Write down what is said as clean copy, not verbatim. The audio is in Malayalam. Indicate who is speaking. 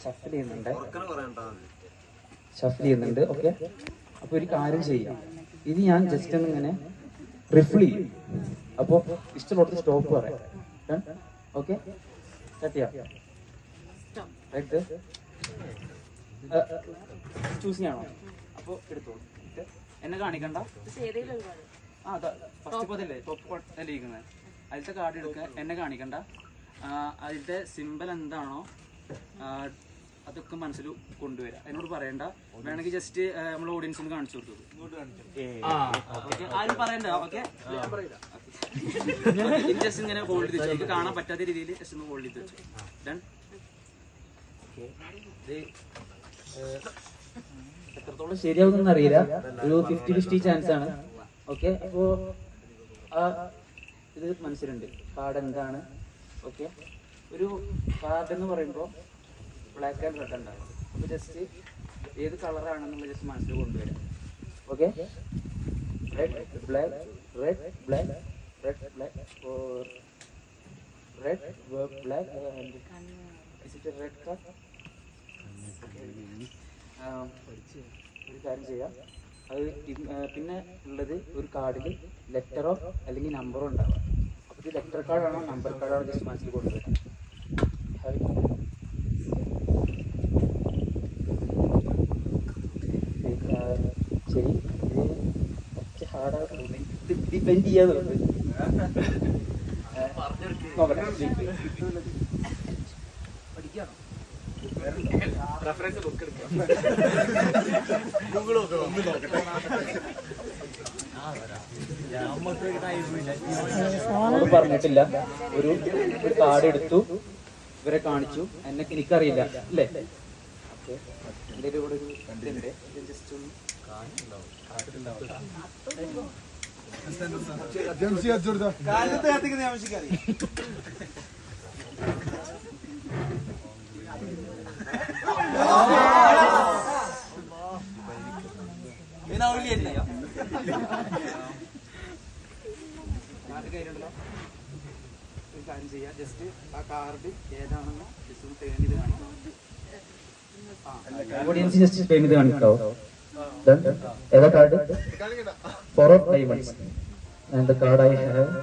Speaker 1: ഷഫിൽ ചെയ്യുന്നുണ്ട്. ഓക്കെ, അപ്പൊ ഒരു കാര്യം ചെയ്യാം, ഇത് ഞാൻ ജസ്റ്റ് ഒന്ന് ഇങ്ങനെ റിഫിൽ ചെയ്യും. അപ്പോൾ ഇഷ്ടമുള്ളത് സ്റ്റോപ്പ് പറയാം. ഓക്കെ, സ്റ്റാർട്ട് ചെയ്യാം. ചൂസ് ചെയ്യണോ? അപ്പോൾ എടുത്തോളൂ. എന്നെ കാണിക്കണ്ട. ഫസ്റ്റ് പതില്ലേ ടോപ്പ് ഇരിക്കുന്നത് അതിലത്തെ കാർഡ് എടുക്കുക. എന്നെ കാണിക്കണ്ട. അതിലത്തെ സിമ്പിൾ എന്താണോ അതൊക്കെ മനസ്സിൽ കൊണ്ടുവരാം. എന്നോട് പറയണ്ട. വേണമെങ്കിൽ ജസ്റ്റ് നമ്മൾ ഓഡിയൻസിന് കാണിച്ചു കൊടുത്തു. ആരും പറയണ്ട. ഓക്കെ, ജസ്റ്റ് ഇങ്ങനെ ഹോൾഡ് ചെയ്ത് വെച്ചു. കാണാൻ പറ്റാത്ത രീതിയിൽ ജസ്റ്റ് ഒന്ന് ഹോൾഡ് ചെയ്ത് വെച്ചു. ഡൺ. എത്രത്തോളം ശരിയാവുന്ന അറിയില്ല. ഒരു 50-50 ചാൻസ് ആണ്. ഓക്കെ, അപ്പോ ഇത് മനസ്സിലുണ്ട് കാർഡ് എന്താണ്. ഓക്കെ, ഒരു കാർഡ് എന്ന് പറയുമ്പോൾ ബ്ലാക്ക് ആൻഡ് റെഡ് ഉണ്ടാകും. അപ്പോൾ ജസ്റ്റ് ഏത് കളറാണെന്നുള്ള ജസ്റ്റ് മനസ്സിൽ കൊണ്ടുവരാം. Okay, red black, red black, red black, red black, red card. ഒരു കാര്യം ചെയ്യാം, അത് പിന്നെ ഉള്ളത് ഒരു കാർഡിൽ ലെറ്ററോ അല്ലെങ്കിൽ നമ്പറോ ഉണ്ടാവുക. അപ്പോൾ ഇത് ലെറ്റർ കാർഡാണോ നമ്പർ കാർഡാണോ ജസ്റ്റ് മനസ്സിൽ കൊണ്ടുവരാം. ശരി, ഇത് കുറച്ച് ഹാർഡായിട്ട് ഡിപ്പെൻഡ് ചെയ്യാന്നുള്ളത് പഠിക്കാണോ? റെഫറൻസ് ബുക്ക് എടുക്കാം. പറഞ്ഞിട്ടില്ല. ഒരു കാർഡ് എടുത്തു, ഇവരെ കാണിച്ചു. എനിക്കറിയില്ല അല്ലേ? ഓക്കെ, എൻ്റെ കൂടെ ഒരു ഇതുണ്ട്. ജസ്റ്റ് ഒന്ന് കാർഡ് കയ്യിലുണ്ടല്ലോ. ഒരു കാര്യം ചെയ്യാം, ജസ്റ്റ് ആ കാർഡ് ഏതാണെന്ന് ജസ്റ്റ് ഒന്ന് ടേൺ ചെയ്ത് കാണിക്കാം. ഓഡിയൻസ് ജസ്റ്റ് ടേൺ ചെയ്ത് കാണിക്കാവോ? ഏതാ card? 4 of diamonds. And the card I have.